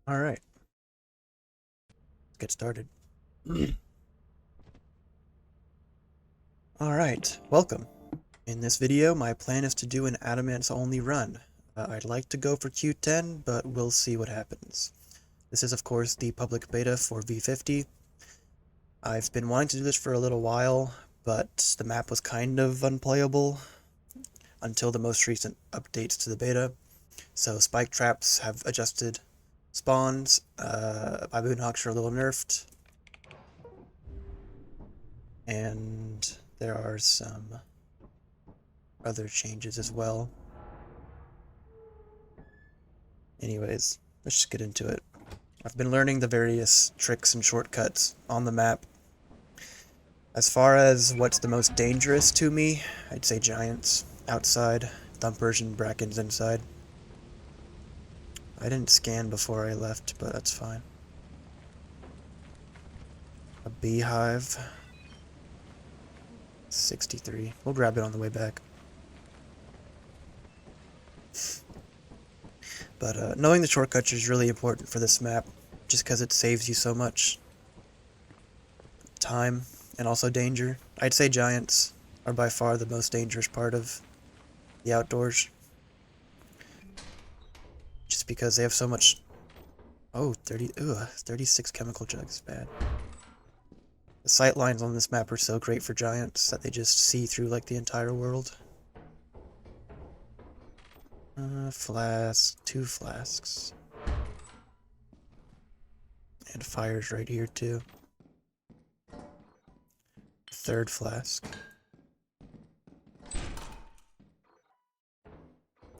Alright, let's get started. Alright, welcome. In this video, my plan is to do an Adamance only run. I'd like to go for Q10, but we'll see what happens. This is of course the public beta for V50. I've been wanting to do this for a little while, but the map was kind of unplayable until the most recent updates to the beta. So spike traps have adjusted spawns, baboon hawks are a little nerfed, and there are some other changes as well. Anyways, let's just get into it. I've been learning the various tricks and shortcuts on the map. As far as what's the most dangerous to me, I'd say giants outside, thumpers and brackens inside. I didn't scan before I left, but that's fine. A beehive. 63. We'll grab it on the way back. But knowing the shortcuts is really important for this map, just because it saves you so much time and also danger. I'd say giants are by far the most dangerous part of the outdoors. Just because they have so much... Oh, 36 chemical jugs, bad. The sight lines on this map are so great for giants that they just see through like the entire world. Flask, 2 flasks. And fire's right here too. 3rd flask.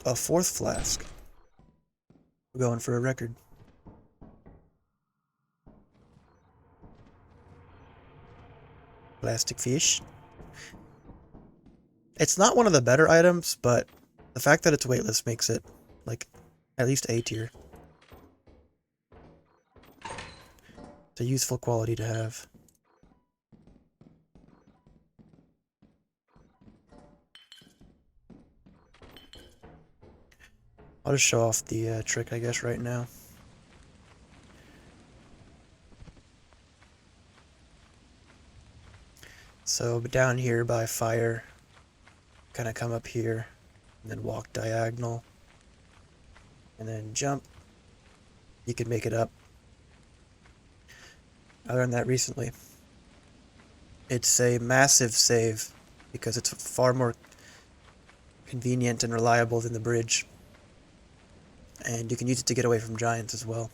A 4th flask. We're going for a record. Plastic fish. It's not one of the better items, but the fact that it's weightless makes it, like, at least A tier. It's a useful quality to have. I'll just show off the trick, I guess, right now. So down here by fire, kind of come up here, and then walk diagonal, and then jump. You can make it up. I learned that recently. It's a massive save, because it's far more convenient and reliable than the bridge. And you can use it to get away from giants as well.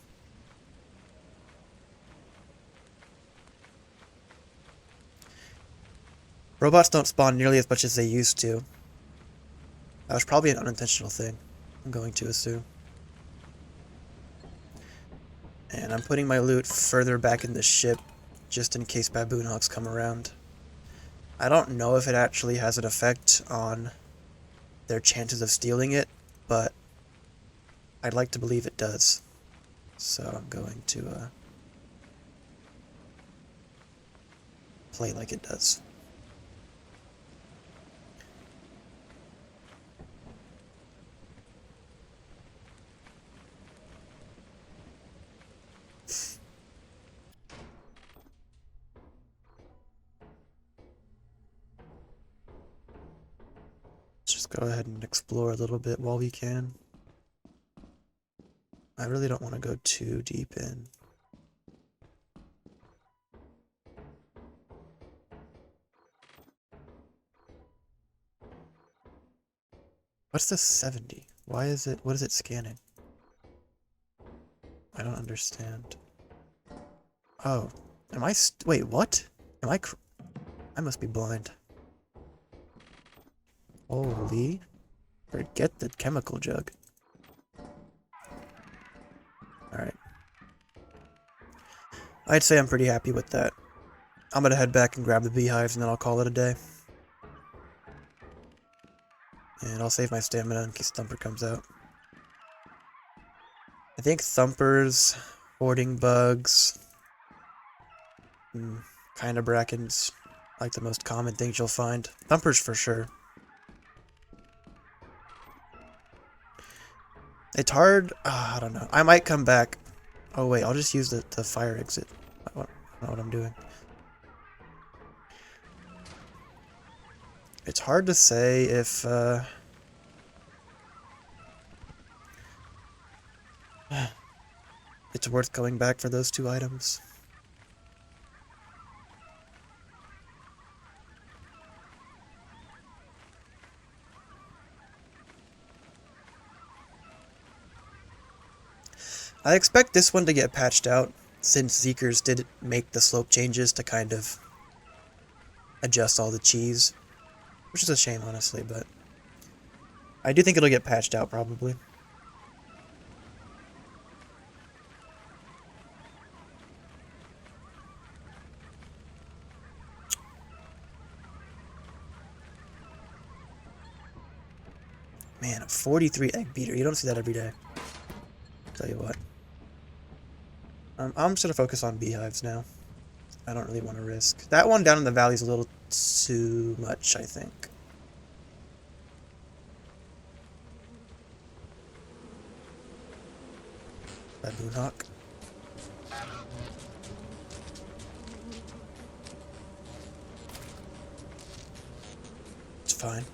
Robots don't spawn nearly as much as they used to. That was probably an unintentional thing, I'm going to assume. And I'm putting my loot further back in the ship, just in case baboon hawks come around. I don't know if it actually has an effect on their chances of stealing it, but I'd like to believe it does. So I'm going to play like it does. Let's just go ahead and explore a little bit while we can. I really don't want to go too deep in. What's the 70? Why is it, what is it scanning? I don't understand. Oh, am I wait, what? Am I must be blind. Holy, forget the chemical jug. Alright. I'd say I'm pretty happy with that. I'm gonna head back and grab the beehives and then I'll call it a day. And I'll save my stamina in case Thumper comes out. I think Thumpers, hoarding bugs, kind of brackens, like the most common things you'll find. Thumpers for sure. It's hard, I don't know. I might come back Oh wait, I'll just use the fire exit. I don't know what I'm doing. It's hard to say if it's worth going back for those 2 items. I expect this one to get patched out, since Zeekers did make the slope changes to kind of adjust all the cheese. Which is a shame, honestly, but I do think it'll get patched out, probably. Man, a 43 egg beater. You don't see that every day. Tell you what. I'm just going to focus on beehives now. I don't really want to risk. That one down in the valley is a little too much, I think. Baboon hawk. It's fine.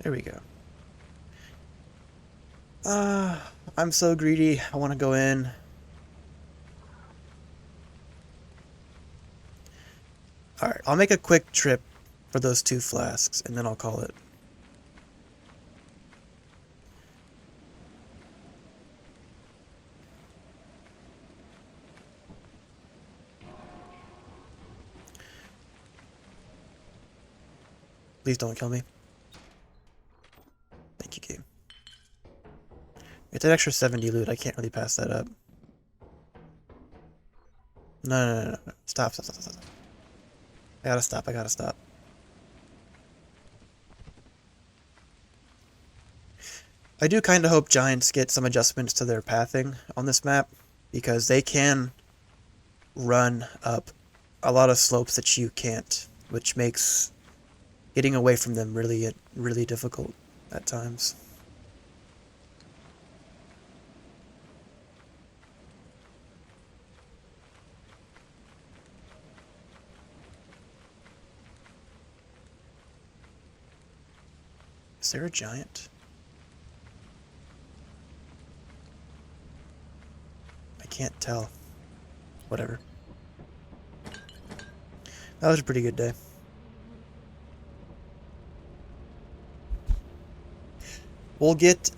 There we go. I'm so greedy. I want to go in. Alright, I'll make a quick trip for those 2 flasks, and then I'll call it. Please don't kill me. Thank you, game. It's an extra 70 loot. I can't really pass that up. No. Stop. I gotta stop. I do kind of hope Giants get some adjustments to their pathing on this map, because they can run up a lot of slopes that you can't, which makes getting away from them really difficult at times. Is there a giant? I can't tell. Whatever. That was a pretty good day. We'll get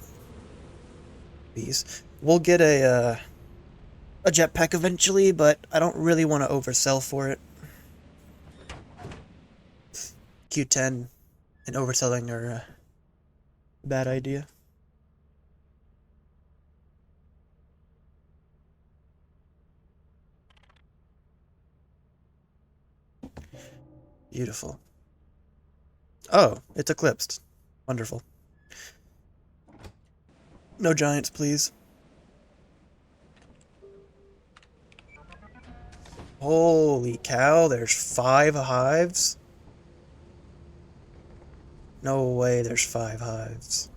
these. We'll get a jetpack eventually, but I don't really want to oversell for it. Q10 and overselling are a bad idea. Beautiful. Oh, it's eclipsed. Wonderful. No giants, please. Holy cow, there's 5 hives? No way there's 5 hives.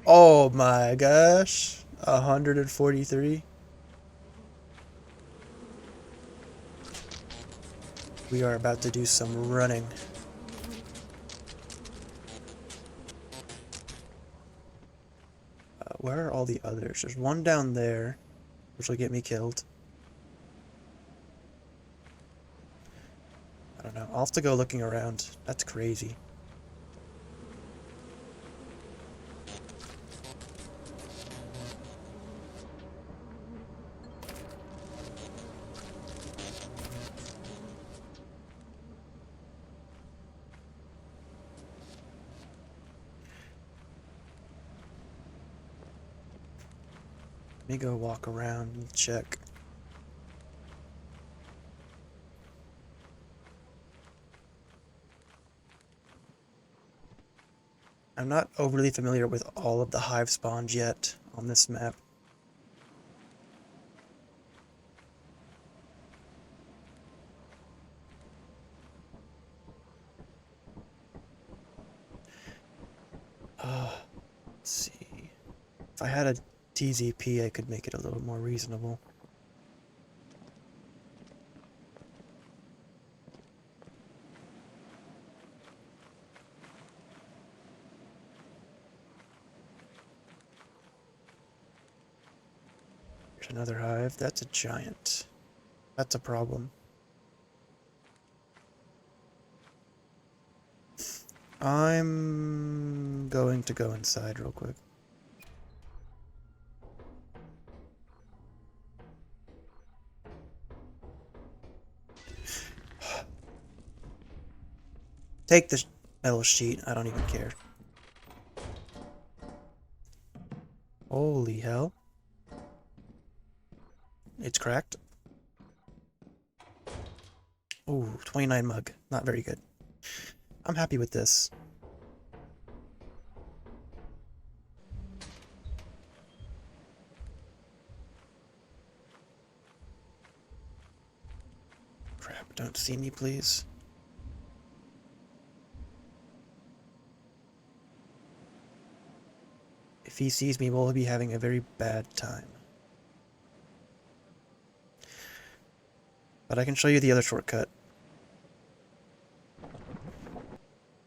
Oh my gosh. 143. We are about to do some running. Where are all the others? There's one down there, which will get me killed. I don't know. I'll have to go looking around. That's crazy. Let me go walk around and check. I'm not overly familiar with all of the hive spawns yet on this map. Let's see. If I had a TZP, I could make it a little more reasonable. Here's another hive. That's a giant. That's a problem. I'm going to go inside real quick. Take the metal sheet. I don't even care. Holy hell. It's cracked. Ooh, 29 mug. Not very good. I'm happy with this. Crap, don't see me, please. If he sees me, we'll be having a very bad time. But I can show you the other shortcut.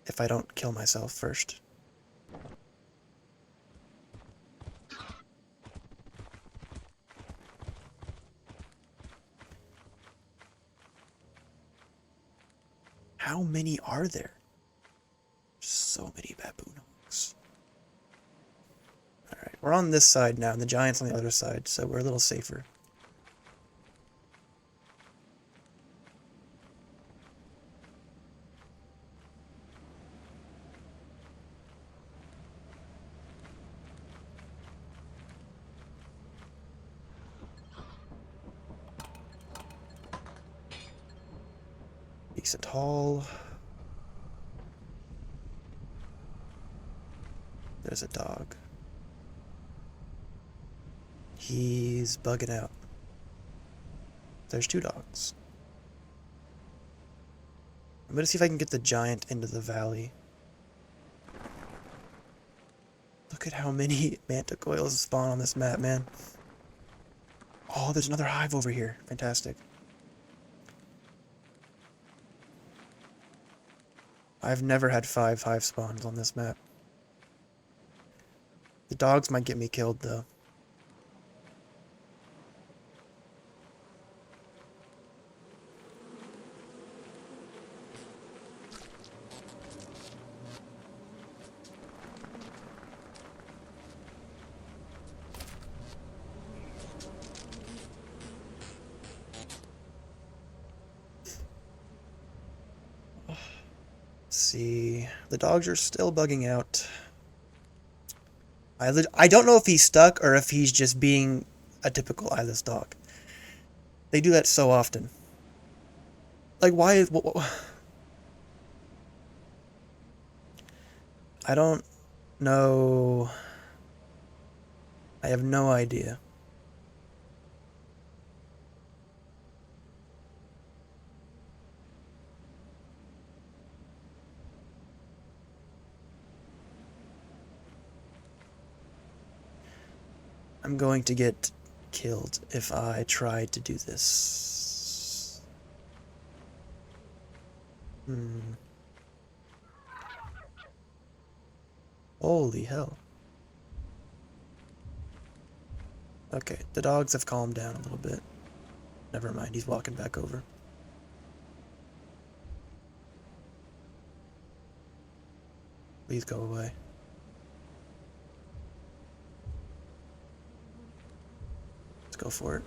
If I don't kill myself first. How many are there? So many baboon hawks. Alright, we're on this side now, and the giant's on the other side, so we're a little safer. Decent haul. There's a dog. He's bugging out. There's two dogs. I'm gonna see if I can get the giant into the valley. Look at how many manticoils spawn on this map, man. Oh, there's another hive over here. Fantastic. I've never had 5 hive spawns on this map. The dogs might get me killed, though. See, the dogs are still bugging out. I don't know if he's stuck or if he's just being a typical eyeless dog. They do that so often. Like, why is... I don't know. I have no idea. I'm going to get killed if I try to do this. Holy hell. Okay, the dogs have calmed down a little bit. Never mind, he's walking back over. Please go away. Let's go for it.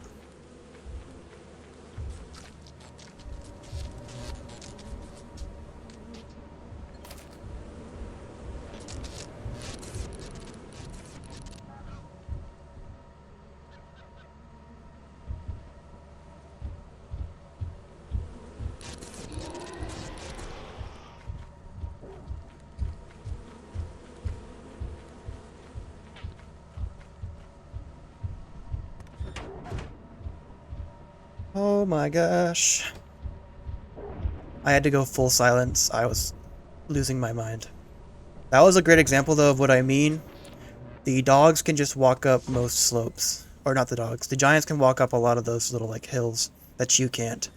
Oh my gosh. I had to go full silence. I was losing my mind. That was a great example, though, of what I mean. The dogs can just walk up most slopes. Or not the dogs. The giants can walk up a lot of those little, like, hills that you can't.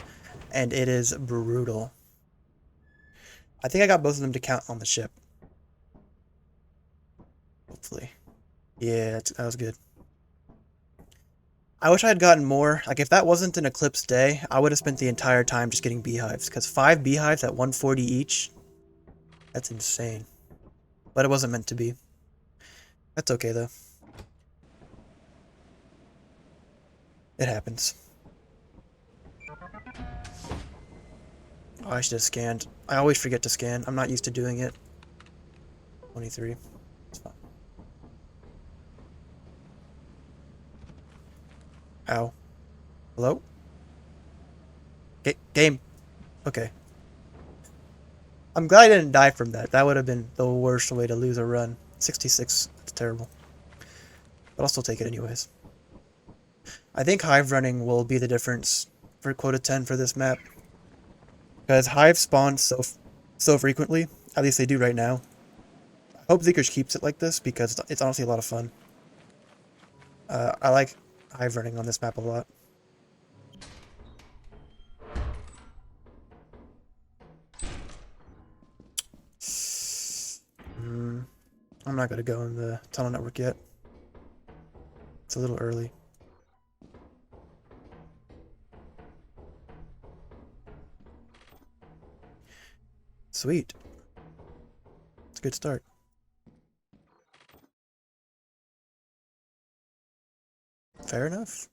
And it is brutal. I think I got both of them to count on the ship. Hopefully. Yeah, that was good. I wish I had gotten more. Like, if that wasn't an eclipse day, I would have spent the entire time just getting beehives. Because 5 beehives at 140 each? That's insane. But it wasn't meant to be. That's okay, though. It happens. Oh, I should have scanned. I always forget to scan. I'm not used to doing it. 23. It's fine. Ow. Hello? Game. Okay. I'm glad I didn't die from that. That would have been the worst way to lose a run. 66. That's terrible. But I'll still take it anyways. I think hive running will be the difference for quota 10 for this map. Because hive spawns so frequently. At least they do right now. I hope Zeekers keeps it like this because it's honestly a lot of fun. I like hive running on this map a lot. I'm not going to go in the tunnel network yet. It's a little early. Sweet. It's a good start. Fair enough.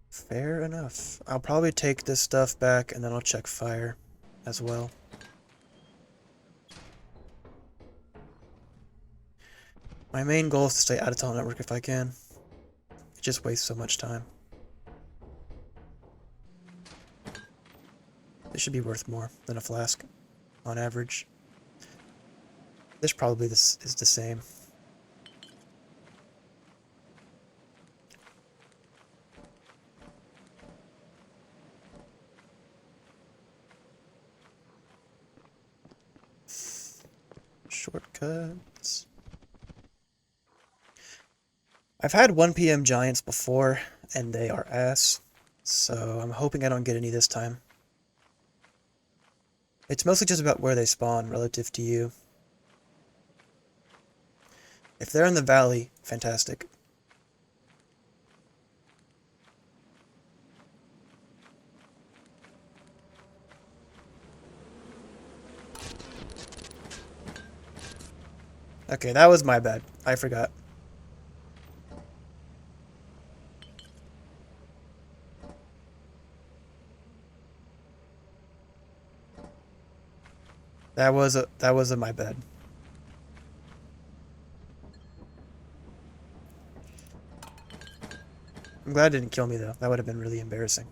Fair enough. I'll probably take this stuff back and then I'll check fire as well. My main goal is to stay out of tunnel network if I can. It just wastes so much time. This should be worth more than a flask, on average. This probably is the same. Shortcuts. I've had 1 PM giants before, and they are ass, so I'm hoping I don't get any this time. It's mostly just about where they spawn relative to you. If they're in the valley, fantastic. Okay, that was my bad. I forgot. That was my bad. I'm glad it didn't kill me though. That would have been really embarrassing.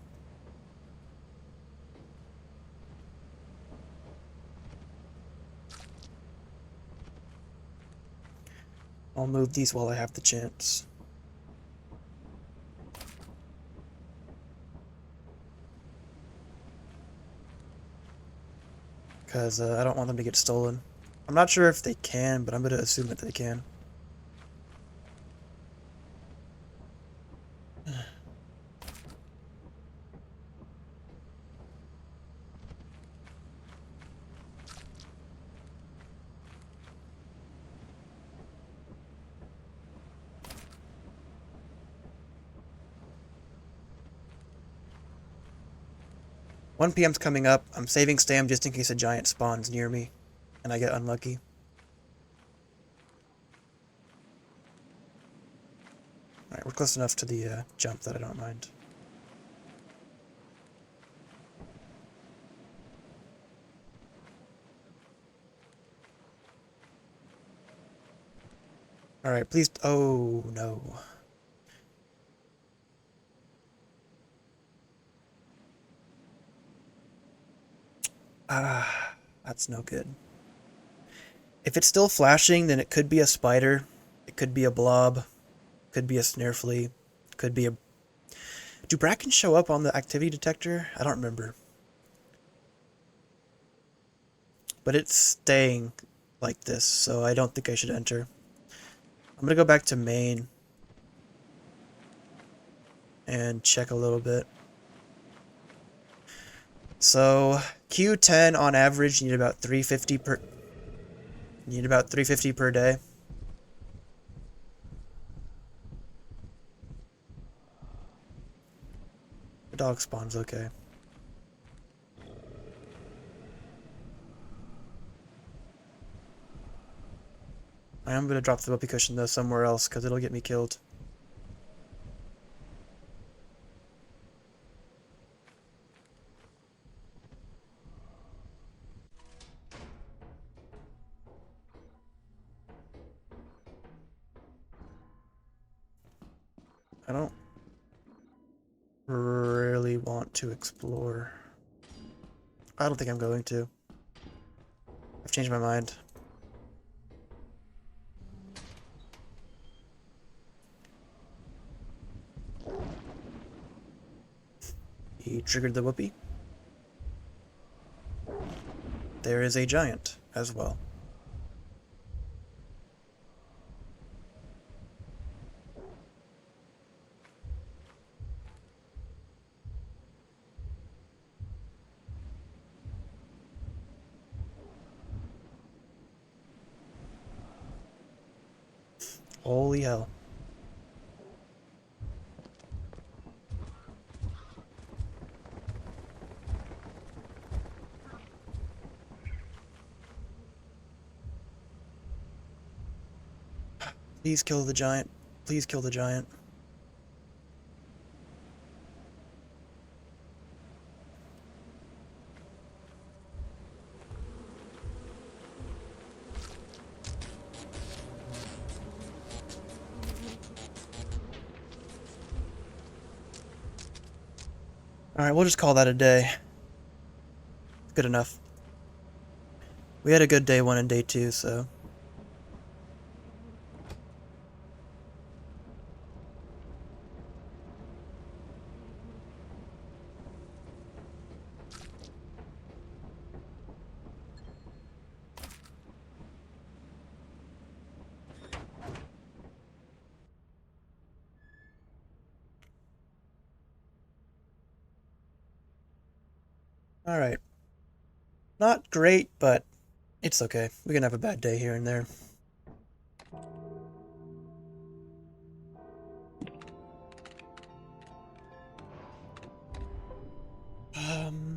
I'll move these while I have the chance. Because I don't want them to get stolen. I'm not sure if they can, but I'm going to assume that they can. 1 PM's coming up. I'm saving stam just in case a giant spawns near me and I get unlucky. Alright, we're close enough to the jump that I don't mind. Alright, please. Oh, no. Ah, that's no good. If it's still flashing, then it could be a spider. It could be a blob. Could be a snare flea. Could be a... Do brackens show up on the activity detector? I don't remember. But it's staying like this, so I don't think I should enter. I'm gonna go back to main and check a little bit. So Q10 on average you need about 350 per day. The dog spawn's okay. I am gonna drop the whoopee cushion though somewhere else because it'll get me killed. I don't really want to explore. I don't think I'm going to. I've changed my mind. He triggered the whoopee. There is a giant as well. Holy hell. Please kill the giant. Please kill the giant. Alright, we'll just call that a day. Good enough. We had a good day 1 and day 2, so... Alright. Not great, but it's okay. We can have a bad day here and there.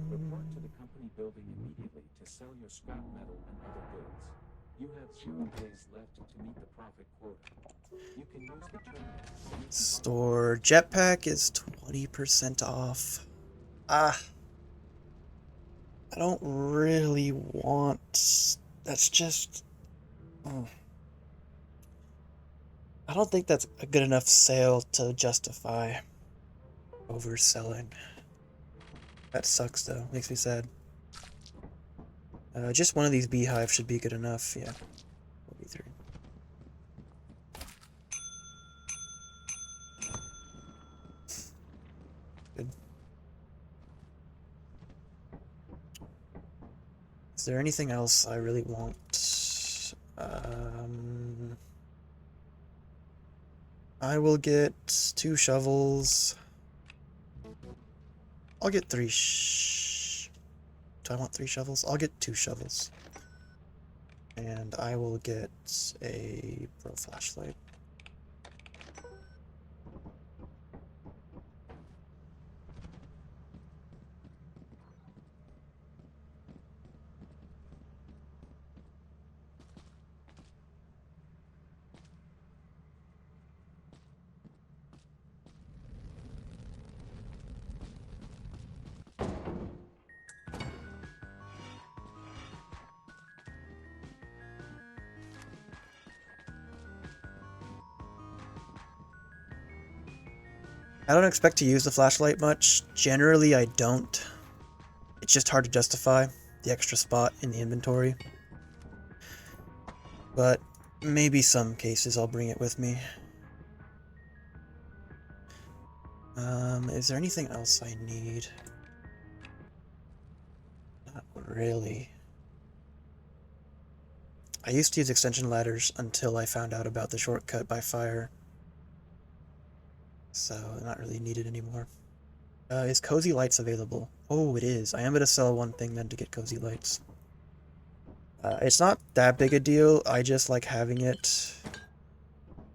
Report to the company building immediately to sell your scrap metal and other goods. You have 0 days left to meet the profit quota. You can use the terminal. Store jetpack is 20% off. Ah. I don't really want... That's just... I don't think that's a good enough sale to justify overselling. That sucks though, makes me sad. Just one of these beehives should be good enough, yeah. 43. Good. Is there anything else I really want? I will get 2 shovels. I'll get 3 Do I want 3 shovels? I'll get 2 shovels. And I will get a pro flashlight. I don't expect to use the flashlight much. Generally, I don't. It's just hard to justify the extra spot in the inventory. But maybe some cases I'll bring it with me. Is there anything else I need? Not really. I used to use extension ladders until I found out about the shortcut by fire. So, not really needed anymore. Is Cozy Lights available? Oh, it is. I am going to sell one thing then to get Cozy Lights. It's not that big a deal. I just like having it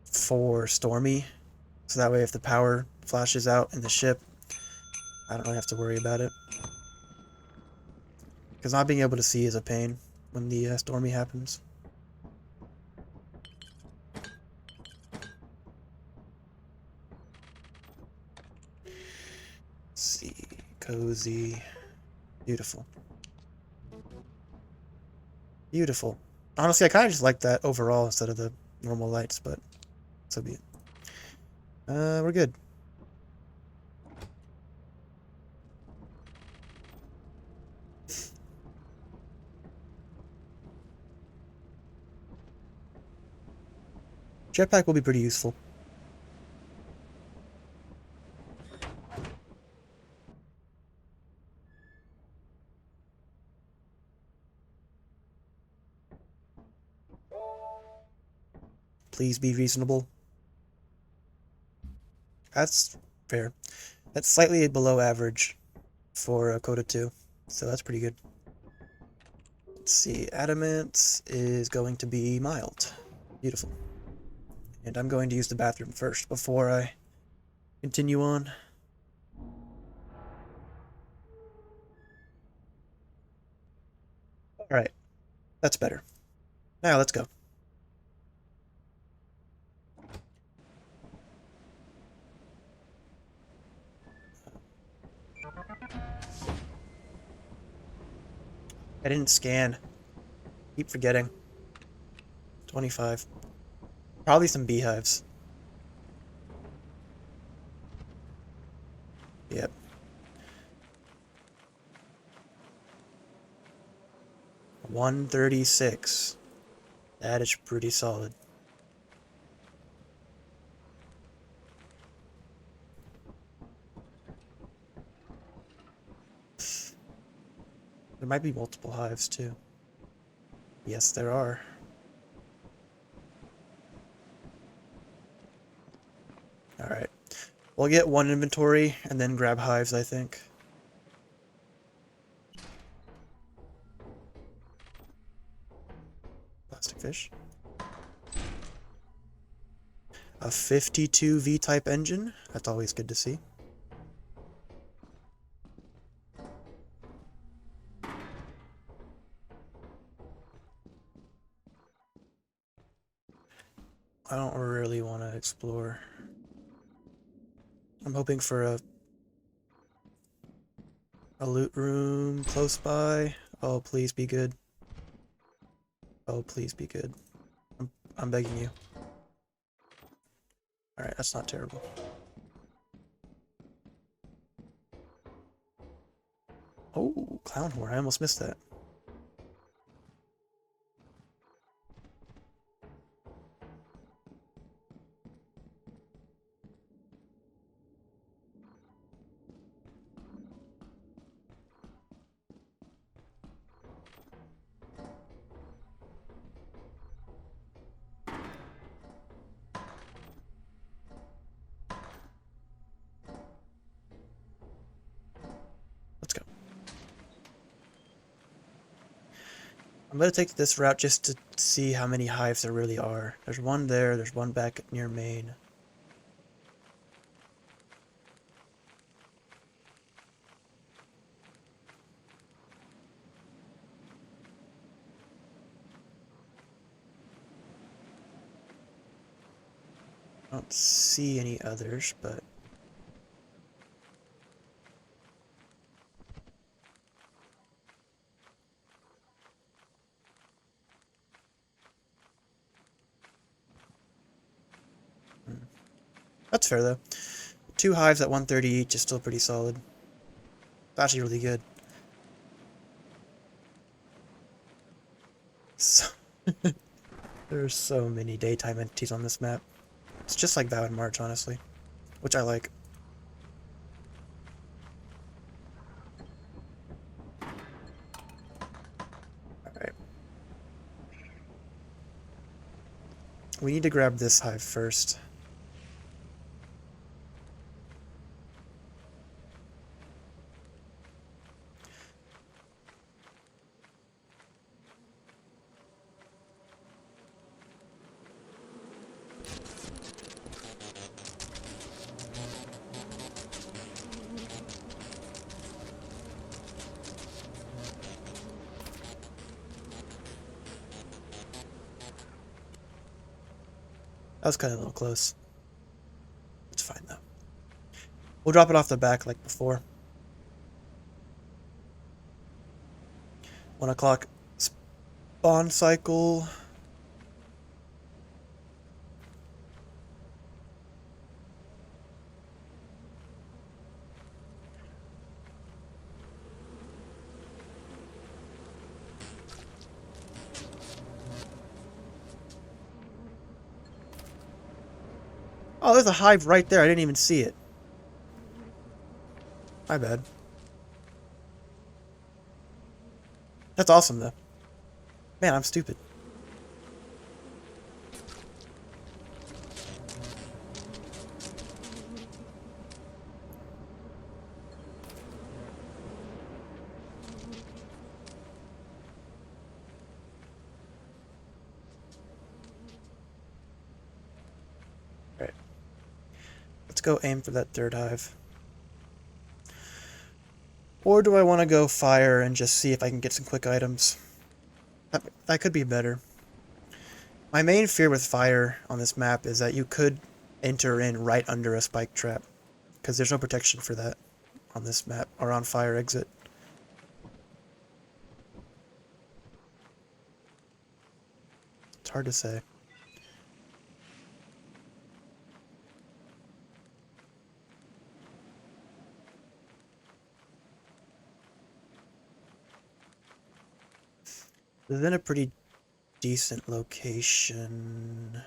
for Stormy. So that way if the power flashes out in the ship, I don't really have to worry about it. Because not being able to see is a pain when the Stormy happens. Let's see. Cozy. Beautiful. Beautiful. Honestly, I kind of just like that overall instead of the normal lights, but so be it. We're good. Jetpack will be pretty useful. Please be reasonable. That's fair. That's slightly below average for Coda 2, so that's pretty good. Let's see, Adamance is going to be mild. Beautiful. And I'm going to use the bathroom first before I continue on. Alright, that's better. Now let's go. I didn't scan. Keep forgetting. 25. Probably some beehives. Yep. 136. That is pretty solid. There might be multiple hives too. Yes, there are. Alright. We'll get one inventory and then grab hives, I think. Plastic fish. A 52 V-type engine. That's always good to see. I don't really want to explore. I'm hoping for a loot room close by. Oh, please be good. Oh, please be good. I'm begging you. Alright, that's not terrible. Oh, clown horn. I almost missed that. Let's go. I'm gonna take this route just to see how many hives there really are. There's one there, there's one back near main. I don't see any others, but that's fair though. 2 hives at 130 each is still pretty solid. It's actually really good. So there's so many daytime entities on this map. It's just like Vow in March, honestly, which I like. We need to grab this hive first. That was kind of a little close. It's fine though. We'll drop it off the back like before. 1 o'clock spawn cycle. Oh, there's a hive right there. I didn't even see it. My bad. That's awesome, though. Man, I'm stupid. Alright. Let's go aim for that third hive. Or do I want to go fire and just see if I can get some quick items? That could be better. My main fear with fire on this map is that you could enter in right under a spike trap, because there's no protection for that on this map, or on fire exit. It's hard to say. This is in a pretty decent location.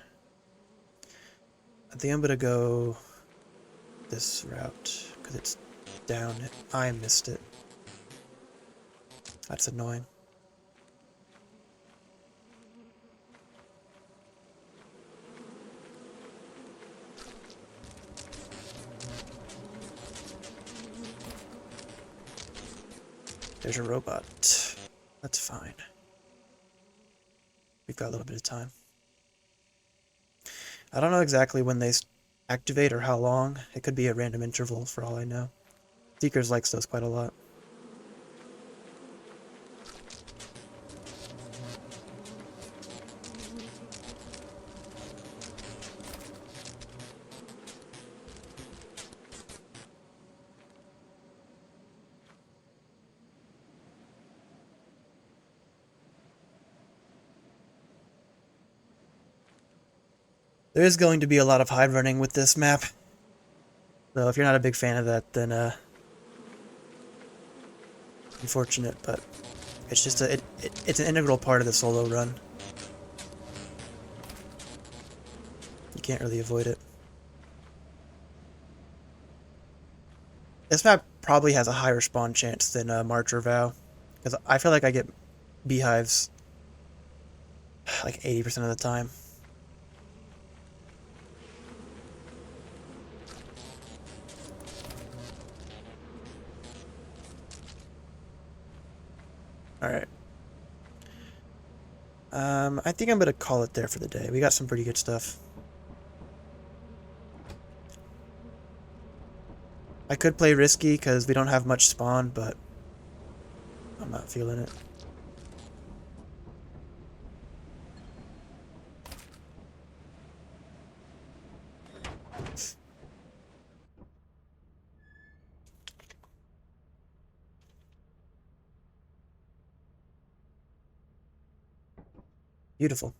I think I'm gonna go this route because it's down. I missed it. That's annoying. There's a robot. That's fine. We've got a little bit of time. I don't know exactly when they activate or how long. It could be a random interval for all I know. Seekers likes those quite a lot. There is going to be a lot of hive running with this map. So if you're not a big fan of that, then unfortunate, but it's just it's an integral part of the solo run. You can't really avoid it. This map probably has a higher spawn chance than March or Vow, because I feel like I get beehives like 80% of the time. Alright. I think I'm gonna call it there for the day. We got some pretty good stuff. I could play risky because we don't have much spawn, but I'm not feeling it. Beautiful.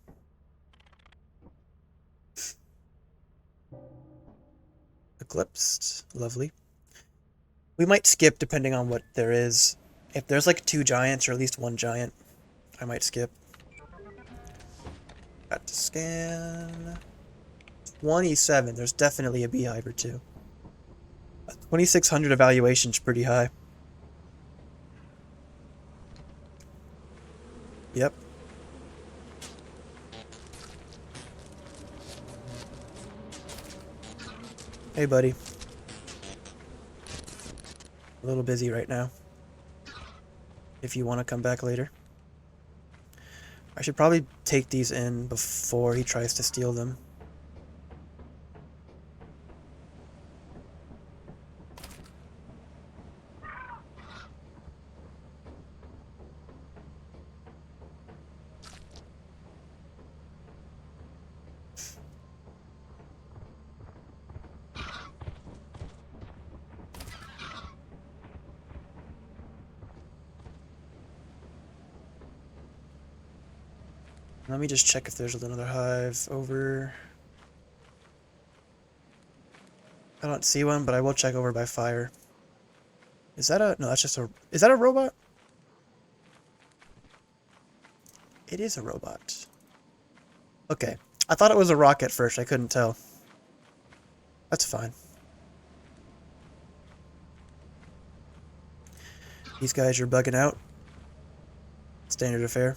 Eclipsed. Lovely. We might skip depending on what there is. If there's like 2 giants or at least 1 giant, I might skip. Got to scan. 27. There's definitely a beehive or 2. 2600 evaluation's pretty high. Yep. Hey, buddy. A little busy right now. If you want to come back later. I should probably take these in before he tries to steal them. Let me just check if there's another hive over. I don't see one, but I will check over by fire. Is that a... No, that's just a... Is that a robot? It is a robot. Okay. I thought it was a rock at first. I couldn't tell. That's fine. These guys are bugging out. Standard affair.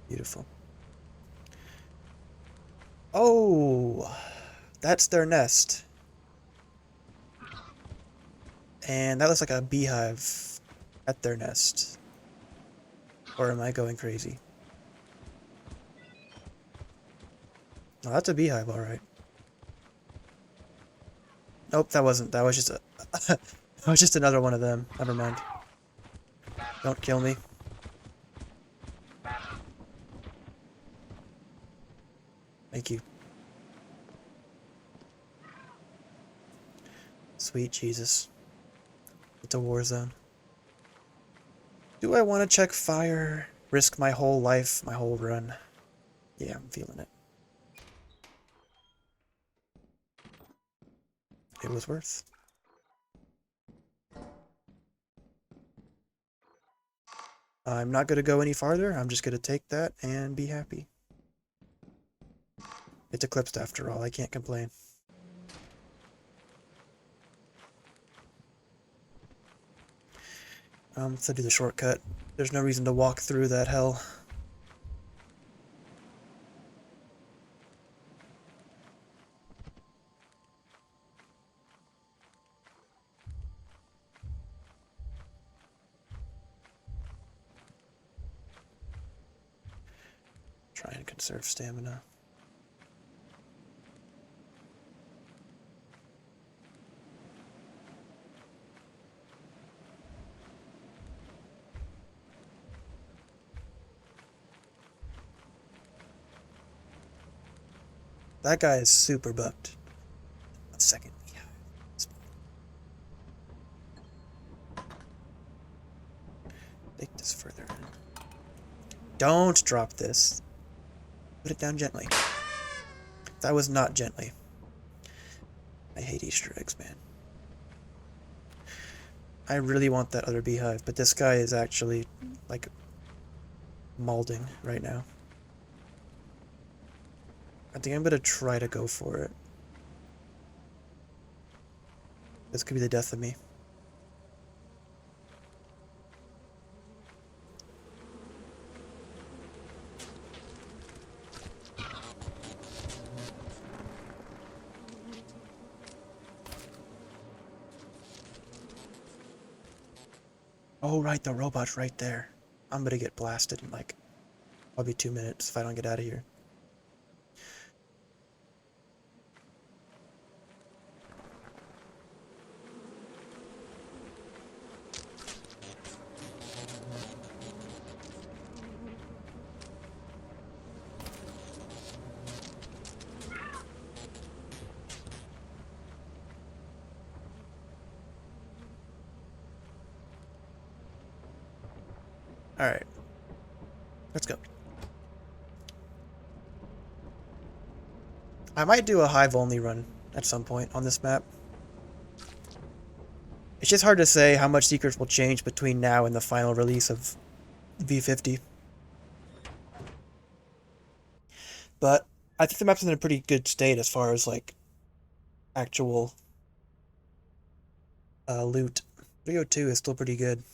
Beautiful. Oh, that's their nest. And that looks like a beehive at their nest. Or am I going crazy? No, that's a beehive, alright. Nope, that wasn't. That was just a... that was just another one of them. Never mind. Don't kill me. Thank you. Sweet Jesus. It's a war zone. Do I want to check fire? Risk my whole life, my whole run? Yeah, I'm feeling it. It was worth. I'm not going to go any farther. I'm just going to take that and be happy. It's eclipsed after all. I can't complain. So do the shortcut. There's no reason to walk through that hell. Try and conserve stamina. That guy is super bugged. A second. Yeah. Take this further in. Don't drop this. Put it down gently. That was not gently. I hate Easter eggs, man. I really want that other beehive, but this guy is actually, like, mauling right now. I think I'm gonna try to go for it. This could be the death of me. Oh, right, the robot's right there. I'm gonna get blasted in, like, probably 2 minutes if I don't get out of here. Alright. Let's go. I might do a hive-only run at some point on this map. It's just hard to say how much secrets will change between now and the final release of V50. but I think the map's in a pretty good state as far as like actual loot. 302 is still pretty good.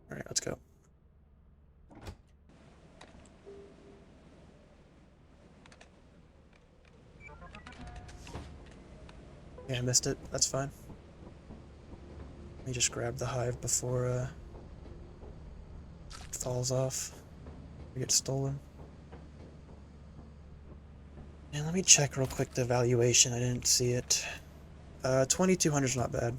Alright, let's go. Yeah, I missed it. That's fine. Let me just grab the hive before it falls off or gets stolen. And let me check real quick the valuation. I didn't see it. 2200 is not bad.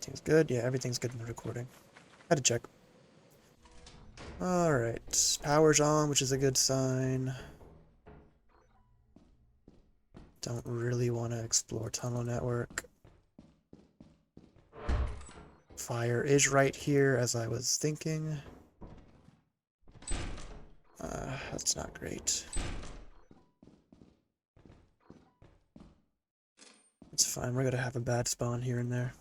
Everything's good. Yeah, everything's good in the recording. Had to check. Alright, power's on, which is a good sign. Don't really want to explore tunnel network. Fire is right here, as I was thinking. That's not great. It's fine, we're gonna have a bad spawn here and there.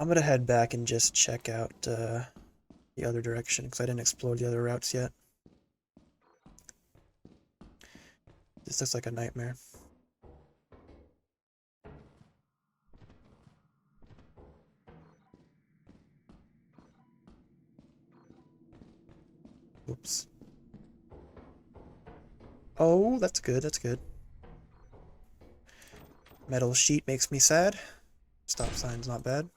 I'm gonna head back and just check out the other direction, because I didn't explore the other routes yet. This looks like a nightmare. Oops. Oh, that's good, that's good. Metal sheet makes me sad. Stop sign's not bad.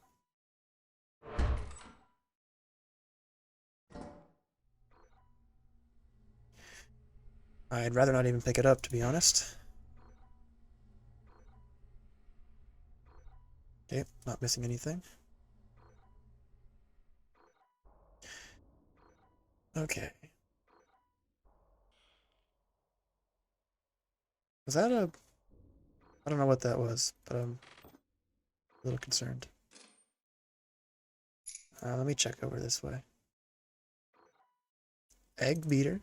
I'd rather not even pick it up, to be honest. Okay, not missing anything. Okay. Was that a... I don't know what that was, but I'm a little concerned. Let me check over this way. Egg beater.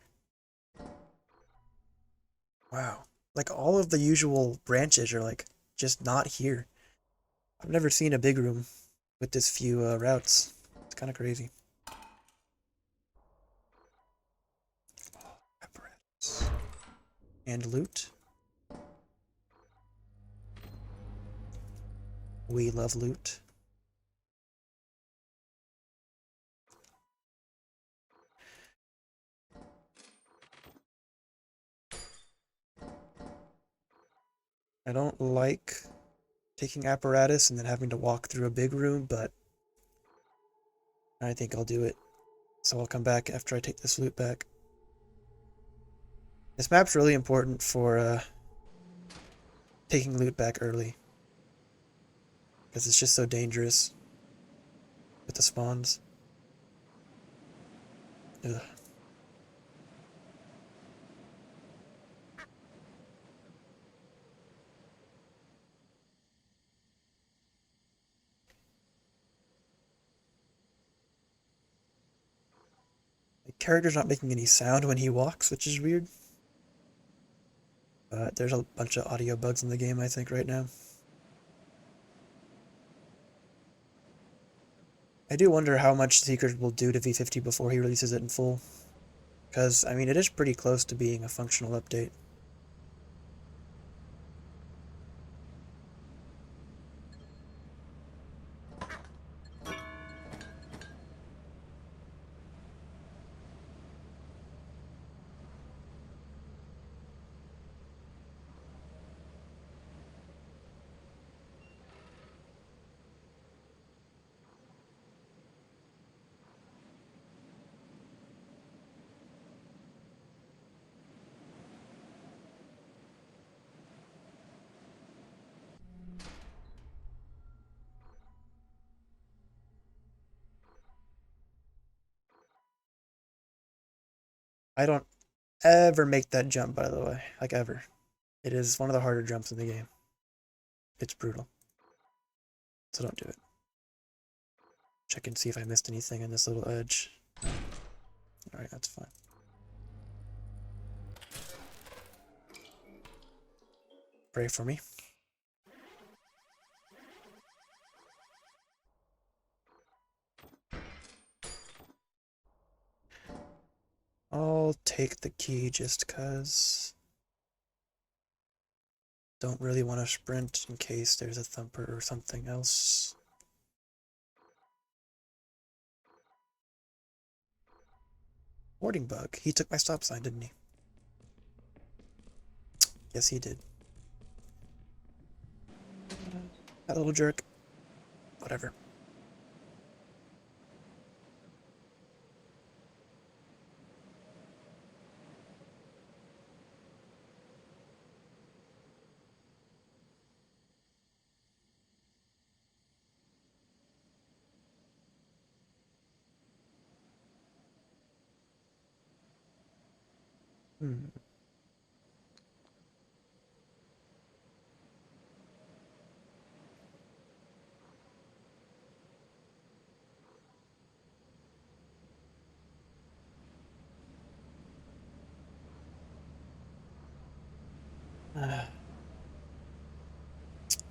Wow. Like, all of the usual branches are, like, just not here. I've never seen a big room with this few routes. It's kind of crazy. Apparatus. And loot. We love loot. I don't like taking apparatus and then having to walk through a big room, but I think I'll do it. So I'll come back after I take this loot back. This map's really important for taking loot back early, because it's just so dangerous with the spawns. Ugh. The character's not making any sound when he walks, which is weird. But there's a bunch of audio bugs in the game, I think, right now. I do wonder how much Seekers will do to V50 before he releases it in full. Because, I mean, it is pretty close to being a functional update. I don't ever make that jump, by the way. Like, ever. It is one of the harder jumps in the game. It's brutal. So don't do it. Check and see if I missed anything in this little edge. Alright, that's fine. Pray for me. I'll take the key just cuz. Don't really want to sprint in case there's a thumper or something else. Boarding bug. He took my stop sign, didn't he? Yes, he did. That little jerk. Whatever. Hmm.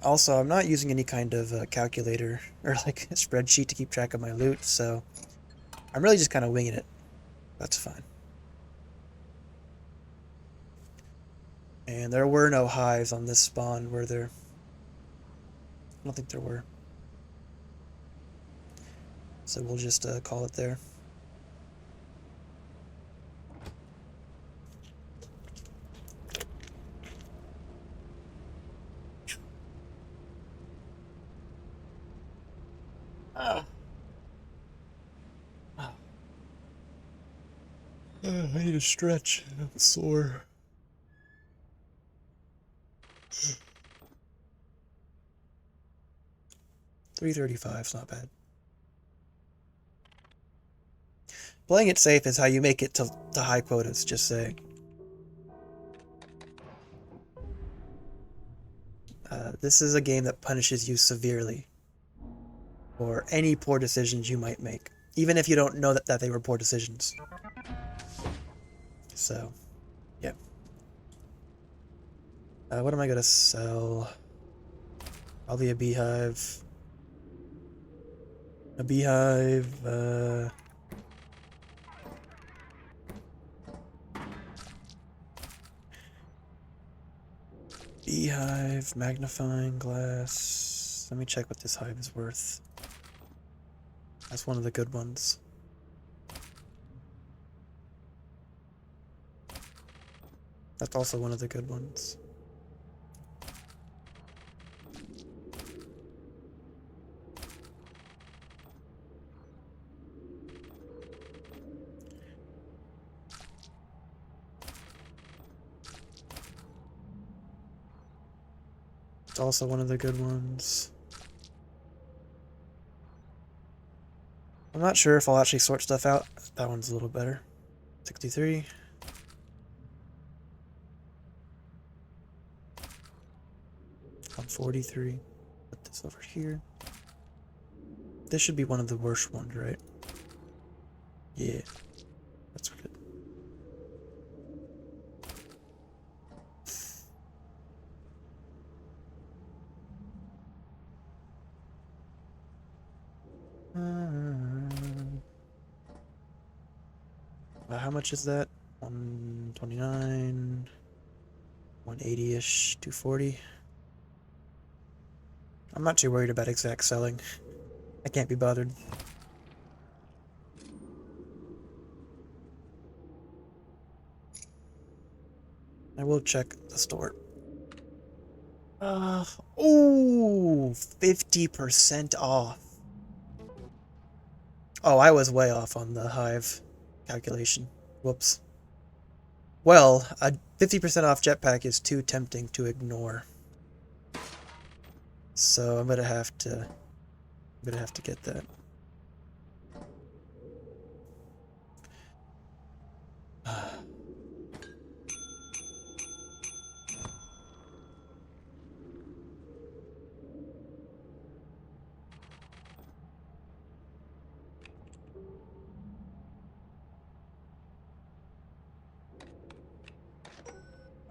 Also, I'm not using any kind of calculator or like a spreadsheet to keep track of my loot, so I'm really just kind of winging it. That's fine. And there were no hives on this spawn, were there? I don't think there were. So we'll just call it there. Ah. Ah. I need a stretch. I'm sore. 335 is not bad. Playing it safe is how you make it to high quotas, just saying. This is a game that punishes you severely for any poor decisions you might make, even if you don't know that they were poor decisions. So, yeah. What am I gonna sell? Probably a beehive. A beehive, beehive, magnifying glass. Let me check what this hive is worth. That's one of the good ones. That's also one of the good ones. It's also one of the good ones. I'm not sure if I'll actually sort stuff out. That one's a little better. 63. 143. Put this over here. This should be one of the worst ones, right? Yeah. That's good. How much is that? 129, 180-ish, 240. I'm not too worried about exact selling. I can't be bothered. I will check the store. Ooh, 50% off. Oh, I was way off on the hive calculation. Whoops. Well, a 50% off jetpack is too tempting to ignore. So I'm gonna have to get that.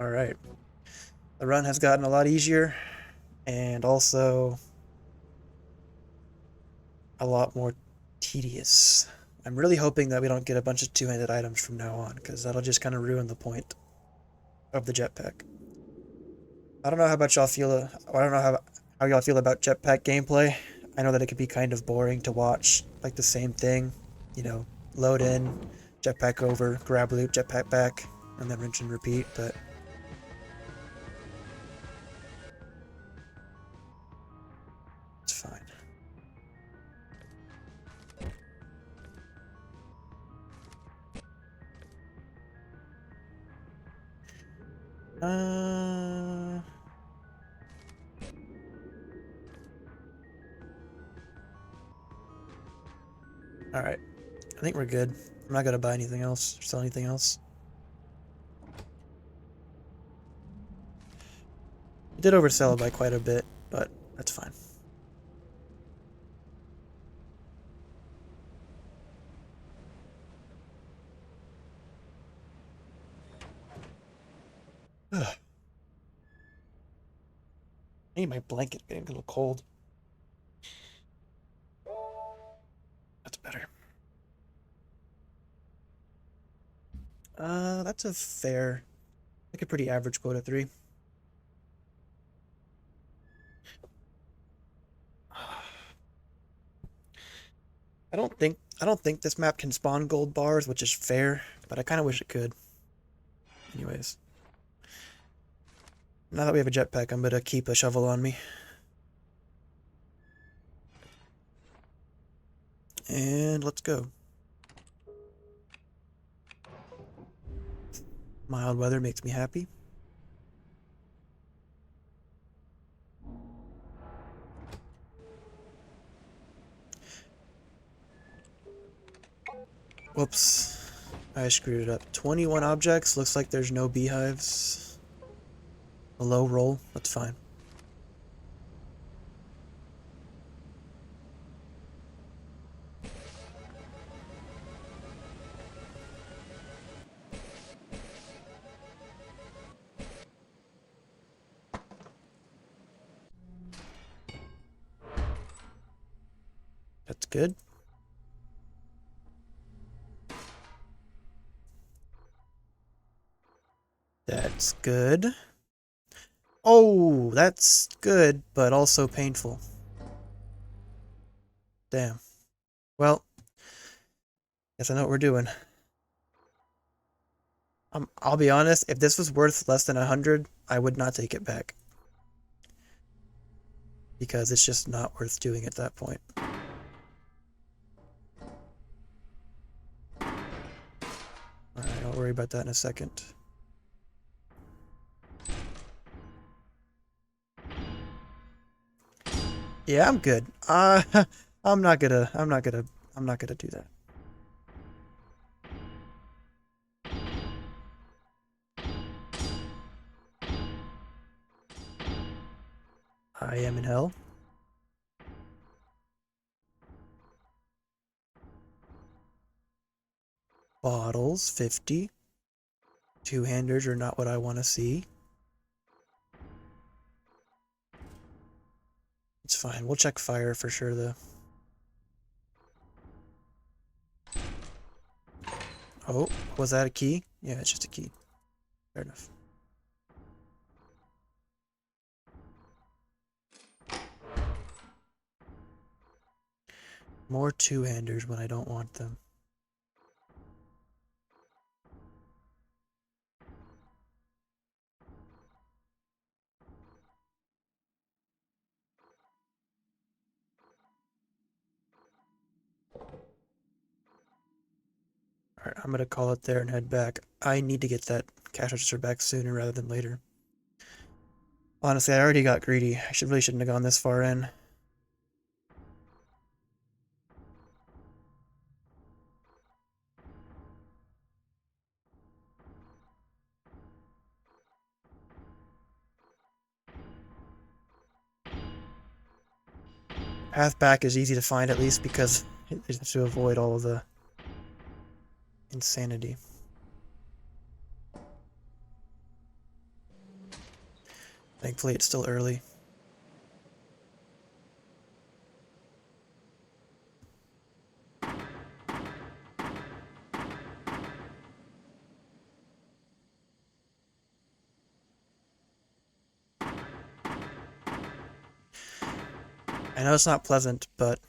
Alright. The run has gotten a lot easier, and also a lot more tedious. I'm really hoping that we don't get a bunch of two-handed items from now on, because that'll just kind of ruin the point of the jetpack. I don't know how about y'all feel. I don't know how y'all feel about jetpack gameplay. I know that it could be kind of boring to watch, like the same thing. You know, load in, jetpack over, grab loot, jetpack back, and then rinse and repeat. But it's fine. Alright. I think we're good. I'm not gonna buy anything else, or sell anything else. I did oversell it by quite a bit, but that's fine. Ugh. I need my blanket, getting a little cold. That's better. That's a fair, like a pretty average quota 3. I don't think this map can spawn gold bars, which is fair, but I kind of wish it could. Anyways. Now that we have a jetpack, I'm gonna keep a shovel on me. And let's go. Mild weather makes me happy. Whoops. I screwed it up. 21 objects. Looks like there's no beehives. A low roll. That's fine. That's good. That's good. Oh, that's good, but also painful. Damn. Well, guess I know what we're doing. I'll be honest, if this was worth less than 100, I would not take it back. Because it's just not worth doing at that point. Alright, I'll worry about that in a second. Yeah, I'm good. I'm not gonna do that. I am in hell. Bottles, 50. Two-handers are not what I want to see. It's fine. We'll check fire for sure, though. Oh, was that a key? Yeah, it's just a key. Fair enough. More two-handers when I don't want them. Alright, I'm gonna call it there and head back. I need to get that cash register back sooner rather than later. Honestly, I already got greedy. I really shouldn't have gone this far in. Path back is easy to find, at least, because it is to avoid all of the insanity. Thankfully, it's still early. I know it's not pleasant, but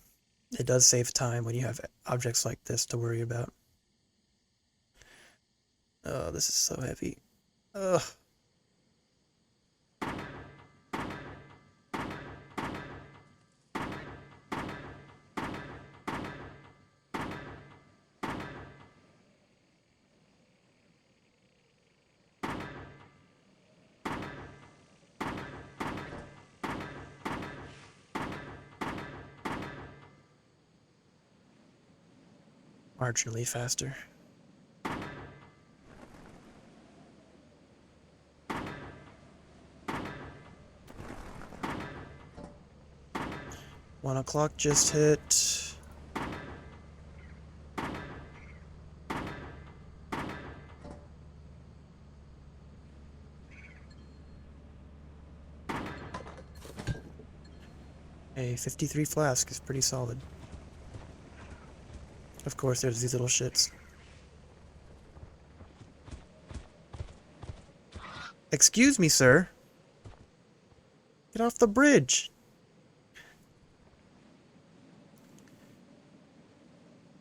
it does save time when you have objects like this to worry about. Oh, this is so heavy. Ugh. Marginally faster. One o'clock just hit. A 53 flask is pretty solid. Of course, there's these little shits. Excuse me, sir. Get off the bridge.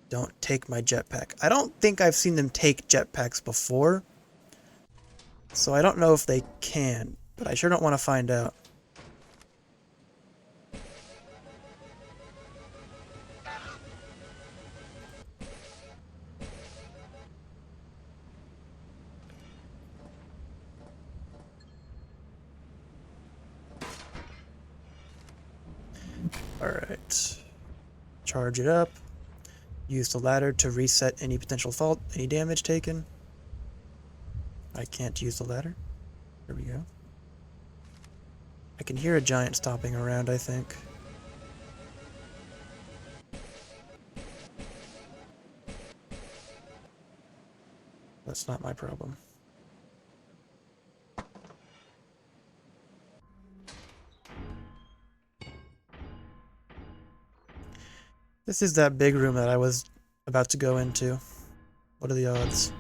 Don't take my jetpack. I don't think I've seen them take jetpacks before, so I don't know if they can, but I sure don't want to find out. Alright. Charge it up. Use the ladder to reset any potential fault, any damage taken. I can't use the ladder. There we go. I can hear a giant stomping around, I think. That's not my problem. This is that big room that I was about to go into. What are the odds?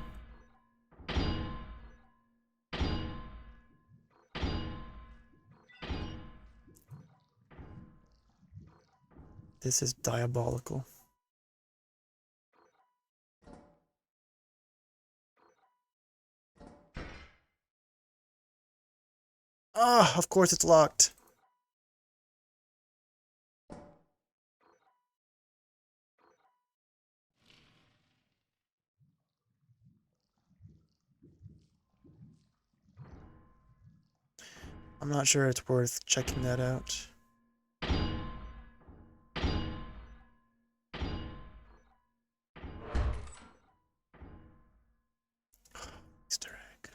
This is diabolical. Ah, of course it's locked. I'm not sure it's worth checking that out. Easter egg.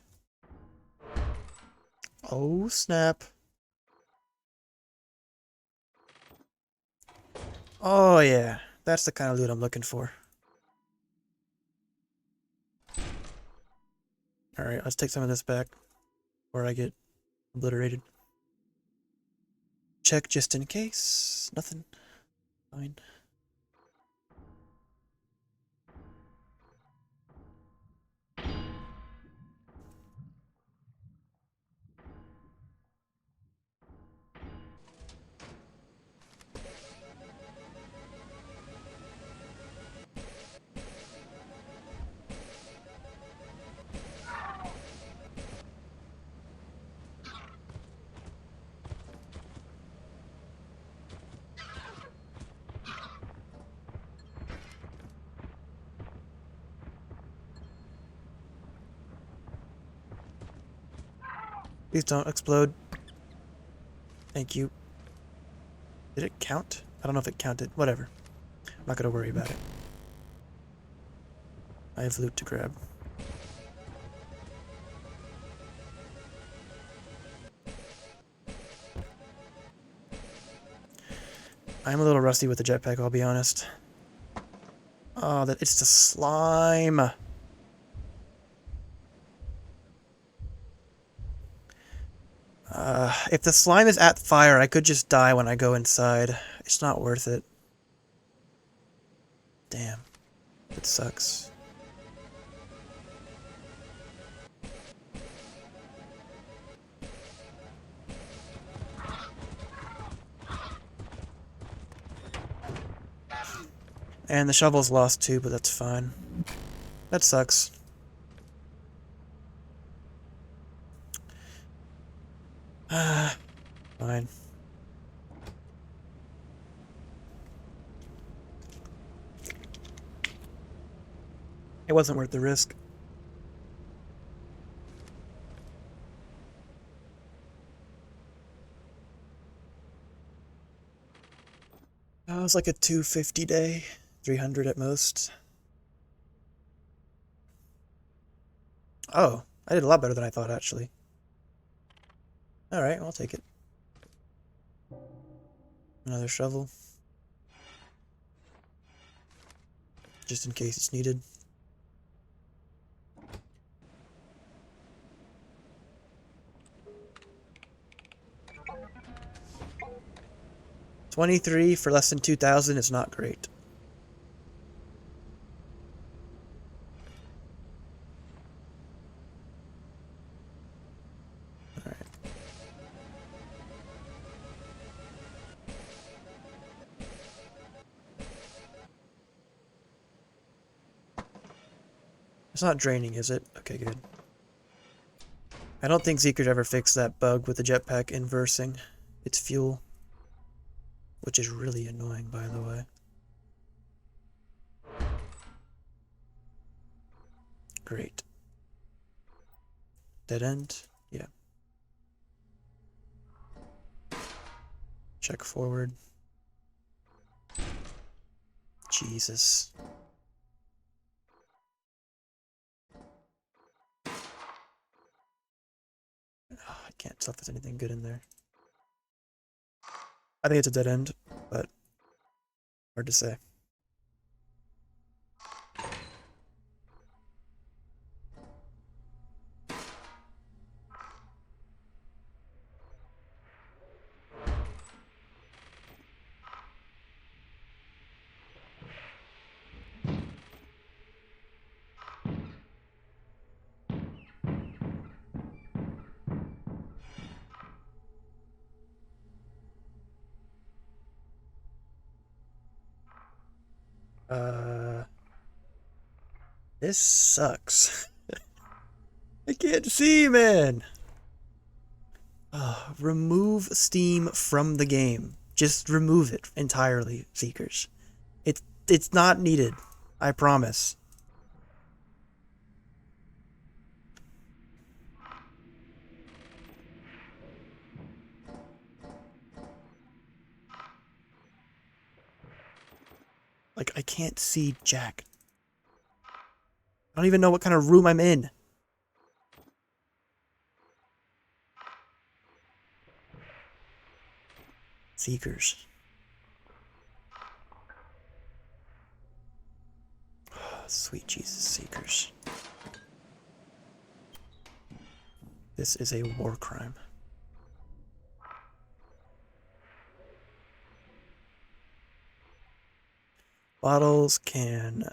Oh, snap. Oh, yeah. That's the kind of loot I'm looking for. Alright, let's take some of this back before I get obliterated. Check just in case. Nothing. Fine. Please don't explode. Thank you. Did it count? I don't know if it counted. Whatever. I'm not gonna worry about it. I have loot to grab. I'm a little rusty with the jetpack, I'll be honest. Oh, it's the slime. If the slime is at fire, I could just die when I go inside. It's not worth it. Damn. It sucks. And the shovel's lost too, but that's fine. That sucks. Fine. It wasn't worth the risk. It was like a 250 day, 300 at most. Oh, I did a lot better than I thought, actually. Alright, I'll take it. Another shovel. Just in case it's needed. $23 for less than 2,000 is not great. Alright. It's not draining, is it? Okay, good. I don't think Zeeker's ever fixed that bug with the jetpack inversing its fuel. Which is really annoying, by the way. Great. Dead end? Yeah. Check forward. Jesus. Oh, I can't tell if there's anything good in there. I think it's a dead end, but hard to say. This sucks. I can't see, man. Remove Steam from the game. Just remove it entirely, Seekers. It's not needed. I promise. Like, I can't see jack. I don't even know what kind of room I'm in. Seekers. Oh, sweet Jesus, Seekers. This is a war crime. Bottles can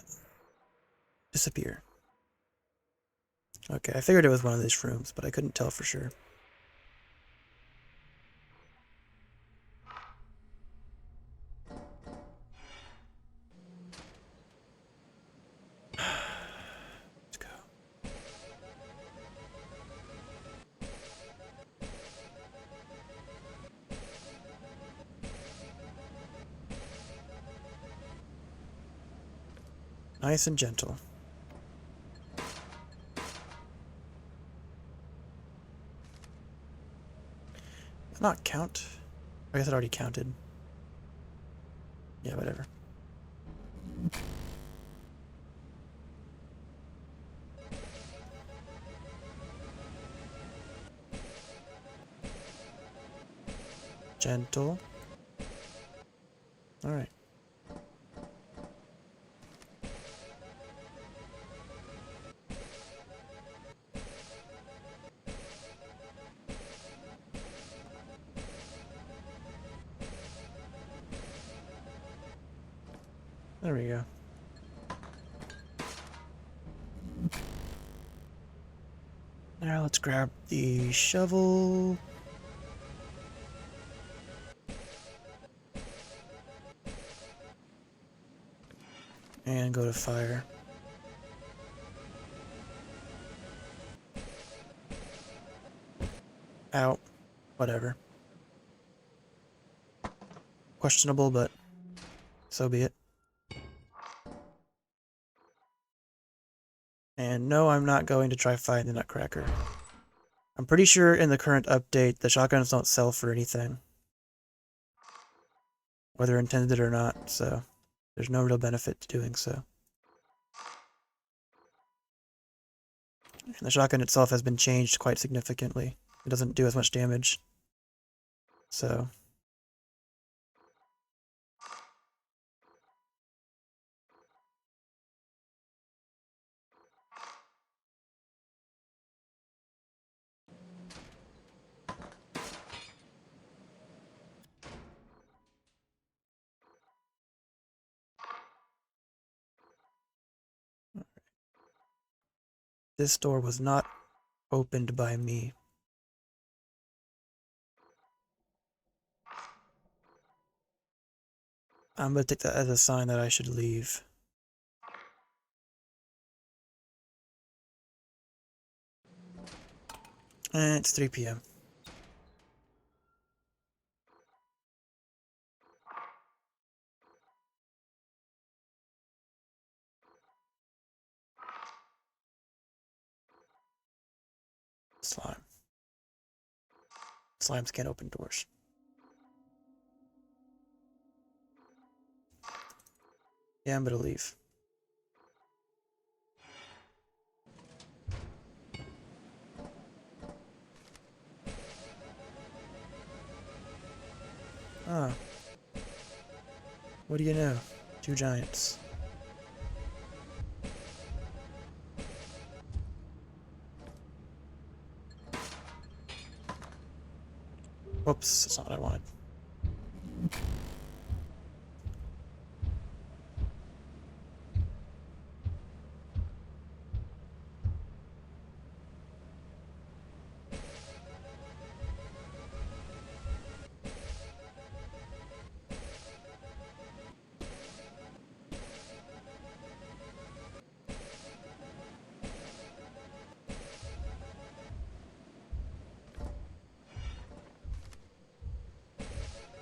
disappear. Okay, I figured it was one of these rooms, but I couldn't tell for sure. Let's go. Nice and gentle. Not count. I guess it already counted. Yeah, whatever. Gentle. Alright. There we go. Now let's grab the shovel. And go to fire. Out. Whatever. Questionable, but so be it. And no, I'm not going to try fighting the Nutcracker. I'm pretty sure in the current update, the shotguns don't sell for anything. Whether intended or not, so there's no real benefit to doing so. And the shotgun itself has been changed quite significantly. It doesn't do as much damage. So... This door was not opened by me. I'm gonna take that as a sign that I should leave. And it's 3 p.m. Slime. Slimes can't open doors. Yeah, I'm gonna leave. Ah. What do you know? 2 giants. Whoops, that's not what I wanted.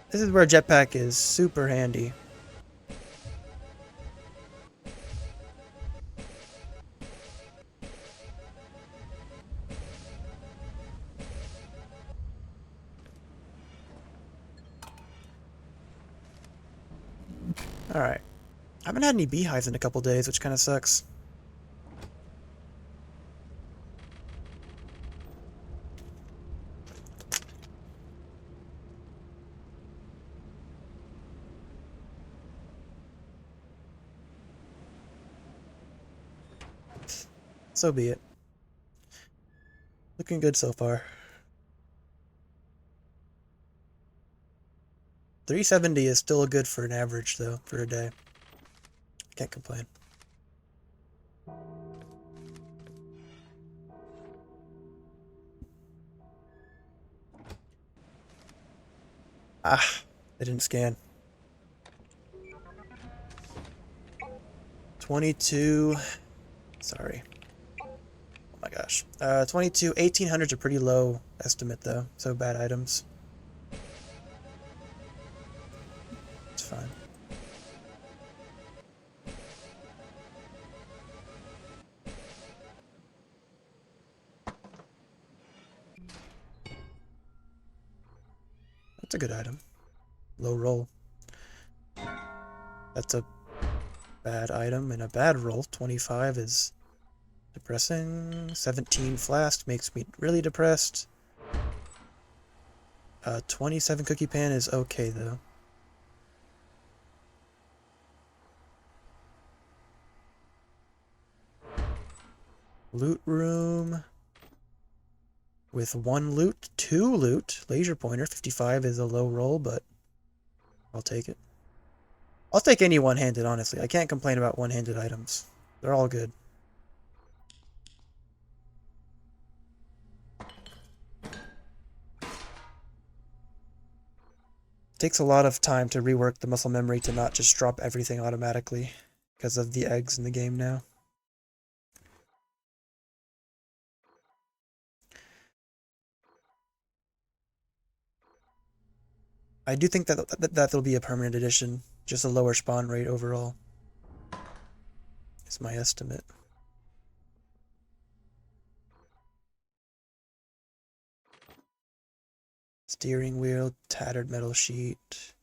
This is where a jetpack is super handy. Alright. I haven't had any beehives in a couple days, which kind of sucks. So be it. Looking good so far. 370 is still good for an average, though, for a day. Can't complain. Ah, they didn't scan. 22. Sorry. Oh my gosh. 22. 1800's a pretty low estimate, though. So bad items. It's fine. That's a good item. Low roll. That's a bad item and a bad roll. 25 is depressing. 17 flask makes me really depressed. 27 cookie pan is okay though. Loot room with 1 loot, 2 loot. Laser pointer 55 is a low roll, but I'll take it. I'll take any one-handed, honestly. I can't complain about one-handed items. They're all good. Takes a lot of time to rework the muscle memory to not just drop everything automatically because of the eggs in the game now. I do think that'll be a permanent addition, just a lower spawn rate overall. Is my estimate. Steering wheel, tattered metal sheet.